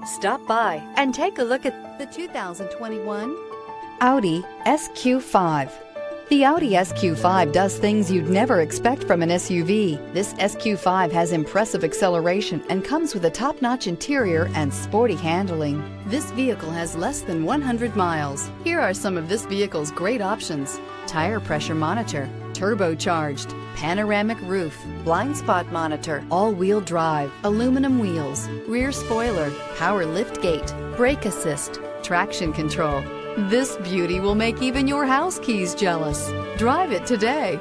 Stop by and take a look at the 2021 Audi SQ5. The Audi SQ5 does things you'd never expect from an SUV. This SQ5 has impressive acceleration and comes with a top-notch interior and sporty handling. This vehicle has less than 100 miles. Here are some of this vehicle's great options: tire pressure monitor, turbocharged, panoramic roof, blind spot monitor, all-wheel drive, aluminum wheels, rear spoiler, power lift gate, brake assist, traction control. This beauty will make even your house keys jealous. Drive it today.